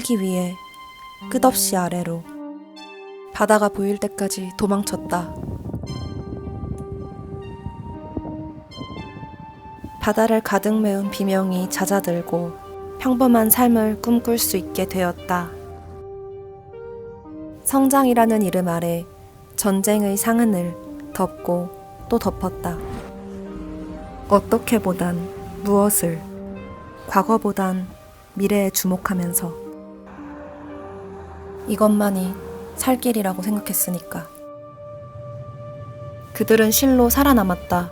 살기 위해 끝없이 아래로 바다가 보일 때까지 도망쳤다. 바다를 가득 메운 비명이 잦아들고 평범한 삶을 꿈꿀 수 있게 되었다. 성장이라는 이름 아래 전쟁의 상흔을 덮고 또 덮었다. 어떻게 보단 무엇을, 과거보단 미래에 주목하면서 이것만이 살 길이라고 생각했으니까. 그들은 실로 살아남았다.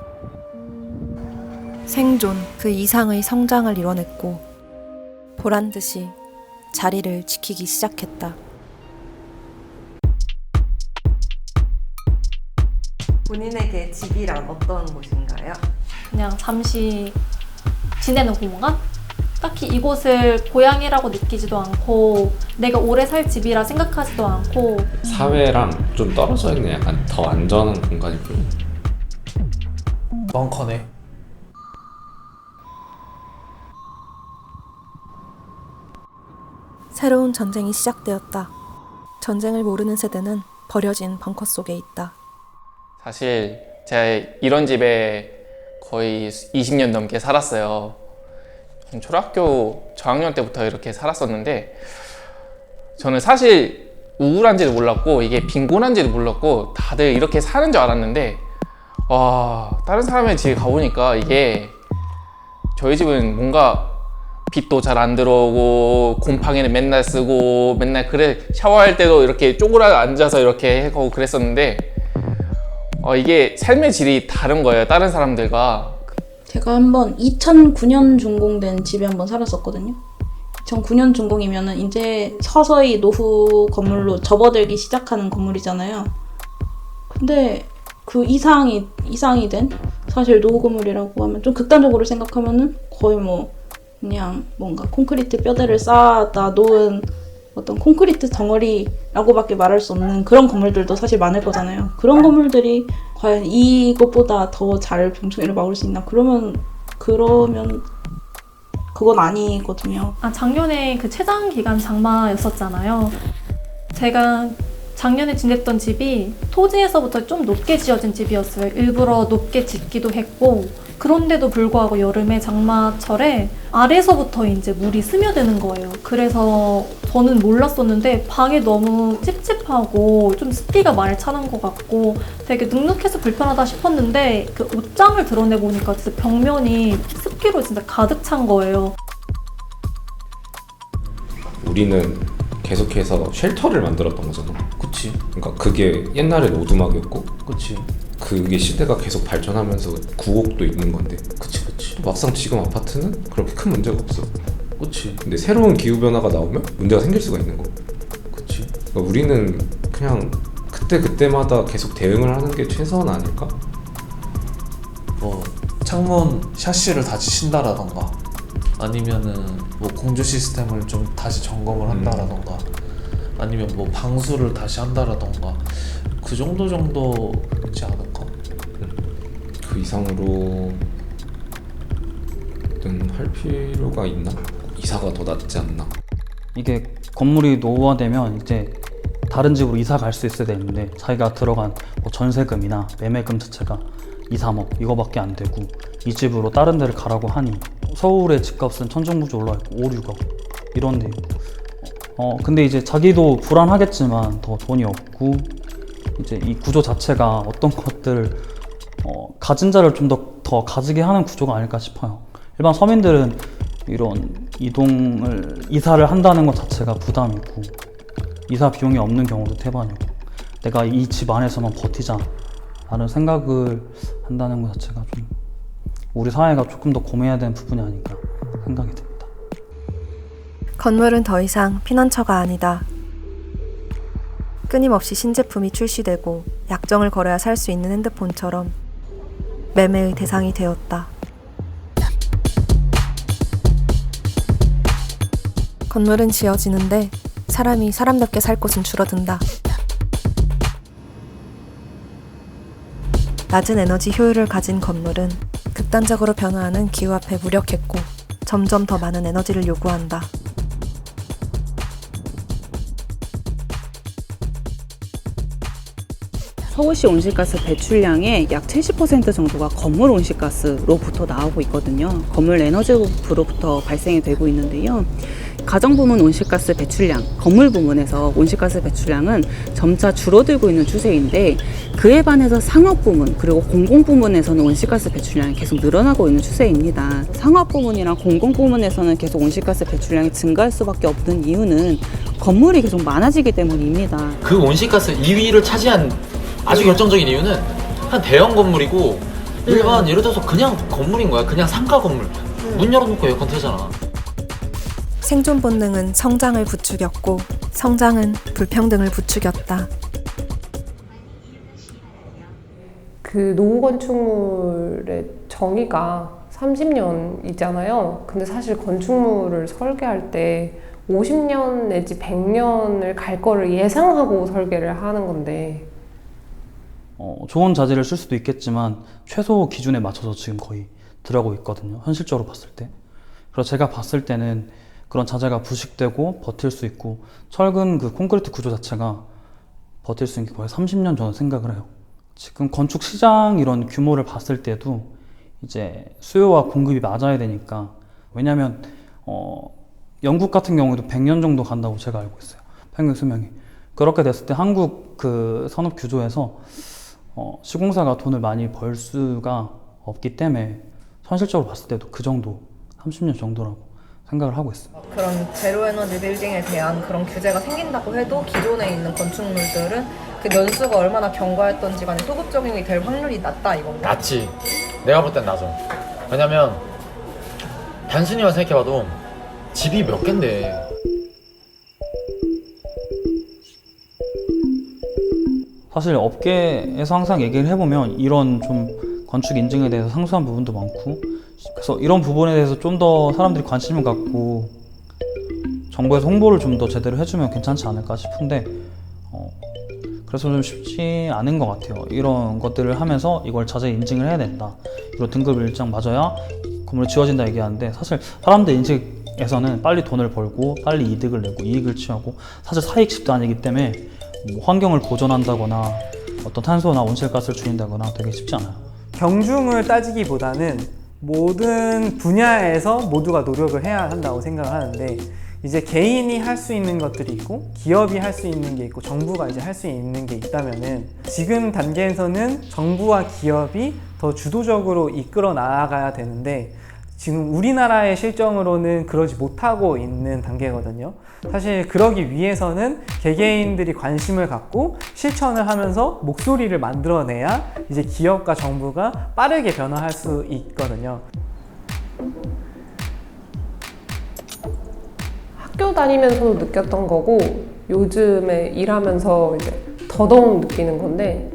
생존 그 이상의 성장을 이뤄냈고 보란듯이 자리를 지키기 시작했다. 본인에게 집이란 어떤 곳인가요? 그냥 잠시 지내는 공간? 딱히 이곳을 고향이라고 느끼지도 않고 내가 오래 살 집이라 생각하지도 않고 사회랑 좀 떨어져 있는 약간 더 안전한 공간이 보여. 벙커네. 새로운 전쟁이 시작되었다. 전쟁을 모르는 세대는 버려진 벙커 속에 있다. 사실 제가 이런 집에 거의 20년 넘게 살았어요. 초등학교 저학년 때부터 이렇게 살았었는데 저는 사실 우울한지도 몰랐고 이게 빈곤한지도 몰랐고 다들 이렇게 사는 줄 알았는데 다른 사람의 집에 가보니까 이게 저희 집은 뭔가 빛도 잘 안 들어오고 곰팡이는 맨날 쓰고 맨날 그래 샤워할 때도 이렇게 쪼그려 앉아서 이렇게 하고 그랬었는데 이게 삶의 질이 다른 거예요. 다른 사람들과. 제가 한번 2009년 준공된 집에 한번 살았었거든요. 2009년 준공이면은 이제 서서히 노후 건물로 접어들기 시작하는 건물이잖아요. 근데 그 이상이 된 사실 노후 건물이라고 하면 좀 극단적으로 생각하면은 거의 뭐 그냥 뭔가 콘크리트 뼈대를 쌓아다 놓은 어떤 콘크리트 덩어리라고밖에 말할 수 없는 그런 건물들도 사실 많을 거잖아요. 그런 건물들이 과연 이것보다 더 잘 병충해를 막을 수 있나? 그러면 그건 아니거든요. 작년에 그 최장 기간 장마였었잖아요. 제가 작년에 지냈던 집이 토지에서부터 좀 높게 지어진 집이었어요. 일부러 높게 짓기도 했고 그런데도 불구하고 여름에 장마철에 아래서부터 이제 물이 스며드는 거예요. 그래서 저는 몰랐었는데 방이 너무 찝찝하고 좀 습기가 많이 차는 것 같고 되게 눅눅해서 불편하다 싶었는데 그 옷장을 드러내보니까 진짜 벽면이 습기로 진짜 가득 찬 거예요. 우리는 계속해서 쉘터를 만들었던 거잖아. 그치. 그러니까 그게 옛날엔 오두막이었고 그치. 그게 시대가 계속 발전하면서 구옥도 있는 건데 그치. 막상 지금 아파트는 그렇게 큰 문제가 없어. 그치. 근데 새로운 기후변화가 나오면 문제가 생길 수가 있는 거. 그치. 그러니까 우리는 그냥 그때마다 계속 대응을 하는 게 최선 아닐까? 뭐 창문 샤시를 다시 신다라던가 아니면은 뭐 공조 시스템을 좀 다시 점검을 한다라던가 아니면 뭐 방수를 다시 한다라던가 그 정도지 않을까? 그 이상으로는 할 필요가 있나? 이사가 더 낫지 않나? 이게 건물이 노후화되면 이제 다른 집으로 이사 갈 수 있어야 되는데 자기가 들어간 뭐 전세금이나 매매금 자체가 2, 3억 이거밖에 안 되고 이 집으로 다른 데를 가라고 하니 서울의 집값은 천정부지 올라와 있고 5, 6억 이런 데 근데 이제 자기도 불안하겠지만 더 돈이 없고 이제 이 구조 자체가 어떤 것들을 가진 자를 좀 더 가지게 하는 구조가 아닐까 싶어요. 일반 서민들은 이런 이사를 한다는 것 자체가 부담이고 이사 비용이 없는 경우도 태반이고 내가 이 집 안에서만 버티자 라는 생각을 한다는 것 자체가 좀 우리 사회가 조금 더 고민해야 되는 부분이 아닐까 생각이 듭니다. 건물은 더 이상 피난처가 아니다. 끊임없이 신제품이 출시되고 약정을 걸어야 살 수 있는 핸드폰처럼 매매의 대상이 되었다. 건물은 지어지는데 사람이 사람답게 살 곳은 줄어든다. 낮은 에너지 효율을 가진 건물은 극단적으로 변화하는 기후 앞에 무력했고 점점 더 많은 에너지를 요구한다. 서울시 온실가스 배출량의 약 70% 정도가 건물 온실가스로부터 나오고 있거든요. 건물 에너지로부터 발생이 되고 있는데요. 가정 부문 온실가스 배출량, 건물 부문에서 온실가스 배출량은 점차 줄어들고 있는 추세인데 그에 반해서 상업 부문 그리고 공공 부문에서는 온실가스 배출량이 계속 늘어나고 있는 추세입니다. 상업 부문이랑 공공 부문에서는 계속 온실가스 배출량이 증가할 수밖에 없는 이유는 건물이 계속 많아지기 때문입니다. 그 온실가스 2위를 차지한 아주 결정적인 이유는 한 대형 건물이고 일반 예를 들어서 그냥 건물인 거야. 그냥 상가 건물. 문 열어놓고 에어컨 틀잖아. 생존 본능은 성장을 부추겼고 성장은 불평등을 부추겼다. 그 노후 건축물의 정의가 30년이잖아요. 근데 사실 건축물을 설계할 때 50년 내지 100년을 갈 거를 예상하고 설계를 하는 건데 좋은 자재를 쓸 수도 있겠지만 최소 기준에 맞춰서 지금 거의 들어가고 있거든요. 현실적으로 봤을 때. 그래서 제가 봤을 때는 그런 자재가 부식되고 버틸 수 있고 철근 그 콘크리트 구조 자체가 버틸 수 있는 게 거의 30년 저는 생각을 해요. 지금 건축 시장 이런 규모를 봤을 때도 이제 수요와 공급이 맞아야 되니까 왜냐면 영국 같은 경우에도 100년 정도 간다고 제가 알고 있어요. 평균 수명이. 그렇게 됐을 때 한국 그 산업 규조에서 시공사가 돈을 많이 벌 수가 없기 때문에 현실적으로 봤을 때도 그 정도 30년 정도라고 생각을 하고 있어요. 그런 제로 에너지 빌딩에 대한 그런 규제가 생긴다고 해도 기존에 있는 건축물들은 그 연수가 얼마나 경과했던지 간에 소급 적용이 될 확률이 낮다 이건가? 낮지. 내가 볼 땐 낮아. 왜냐면 단순히만 생각해봐도 집이 몇 갠데 사실 업계에서 항상 얘기를 해보면 이런 좀 건축 인증에 대해서 상수한 부분도 많고 그래서 이런 부분에 대해서 좀 더 사람들이 관심을 갖고 정부에서 홍보를 좀 더 제대로 해주면 괜찮지 않을까 싶은데 그래서 좀 쉽지 않은 것 같아요. 이런 것들을 하면서 이걸 자재 인증을 해야 된다. 이런 등급 일정 맞아야 건물이 지어진다 얘기하는데 사실 사람들 인식에서는 빨리 돈을 벌고 빨리 이득을 내고 이익을 취하고 사실 사익 집단이기 때문에 뭐 환경을 보존한다거나 어떤 탄소나 온실가스를 줄인다거나 되게 쉽지 않아요. 경중을 따지기보다는 모든 분야에서 모두가 노력을 해야 한다고 생각을 하는데 이제 개인이 할 수 있는 것들이 있고 기업이 할 수 있는 게 있고 정부가 이제 할 수 있는 게 있다면은 지금 단계에서는 정부와 기업이 더 주도적으로 이끌어 나아가야 되는데 지금 우리나라의 실정으로는 그러지 못하고 있는 단계거든요. 사실 그러기 위해서는 개개인들이 관심을 갖고 실천을 하면서 목소리를 만들어내야 이제 기업과 정부가 빠르게 변화할 수 있거든요. 학교 다니면서도 느꼈던 거고 요즘에 일하면서 이제 더더욱 느끼는 건데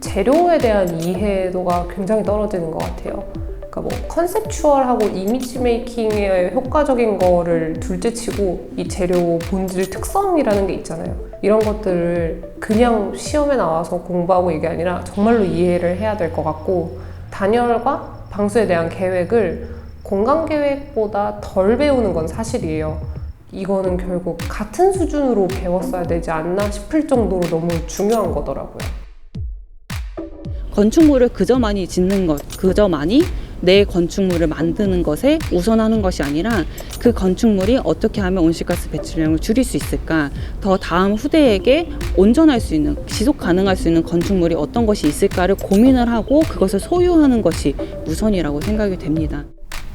재료에 대한 이해도가 굉장히 떨어지는 것 같아요. 그러니까 뭐 컨셉추얼하고 이미지 메이킹에 효과적인 거를 둘째치고 이 재료 본질 특성이라는 게 있잖아요. 이런 것들을 그냥 시험에 나와서 공부하고 이게 아니라 정말로 이해를 해야 될 것 같고 단열과 방수에 대한 계획을 공간 계획보다 덜 배우는 건 사실이에요. 이거는 결국 같은 수준으로 배웠어야 되지 않나 싶을 정도로 너무 중요한 거더라고요. 건축물을 그저만이 짓는 것, 그저만이 내 건축물을 만드는 것에 우선하는 것이 아니라 그 건축물이 어떻게 하면 온실가스 배출량을 줄일 수 있을까, 더 다음 후대에게 온전할 수 있는, 지속 가능할 수 있는 건축물이 어떤 것이 있을까를 고민을 하고 그것을 소유하는 것이 우선이라고 생각이 됩니다.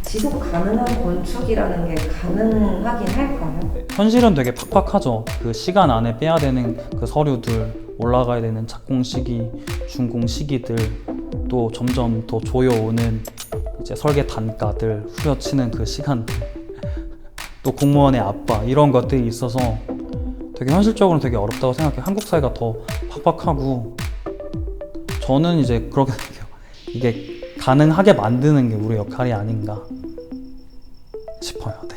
지속 가능한 건축이라는 게 가능하긴 할까요? 현실은 되게 팍팍하죠. 그 시간 안에 빼야 되는 그 서류들, 올라가야 되는 착공 시기, 준공 시기들, 또 점점 더 조여오는 이제 설계 단가들, 후려치는 그 시간들, 또 공무원의 압박, 이런 것들이 있어서 되게 현실적으로 되게 어렵다고 생각해요. 한국 사회가 더 팍팍하고 저는 이제 그렇게 생각해요. 이게 가능하게 만드는 게 우리 역할이 아닌가 싶어요. 네.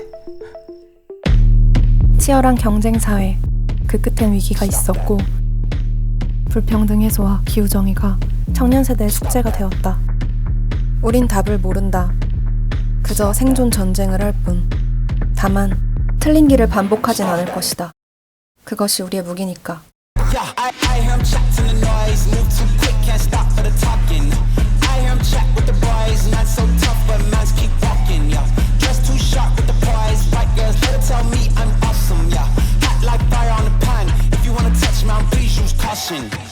치열한 경쟁 사회, 그 끝엔 위기가 있었고 불평등 해소와 기후정의가 청년 세대의 숙제가 되었다. 우린 답을 모른다. 그저 생존 전쟁을 할 뿐. 다만 틀린 길을 반복하진 않을 것이다. 그것이 우리의 무기니까. Yeah, I hear him chat to the noise, move too quick, can't stop for the talking. I hear him chat with the boys, not so tough, but mans keep walking. Yeah, dressed too sharp with the prize, white girls better tell me I'm awesome. Yeah, hot like fire on the pan. If you wanna touch me, please use caution.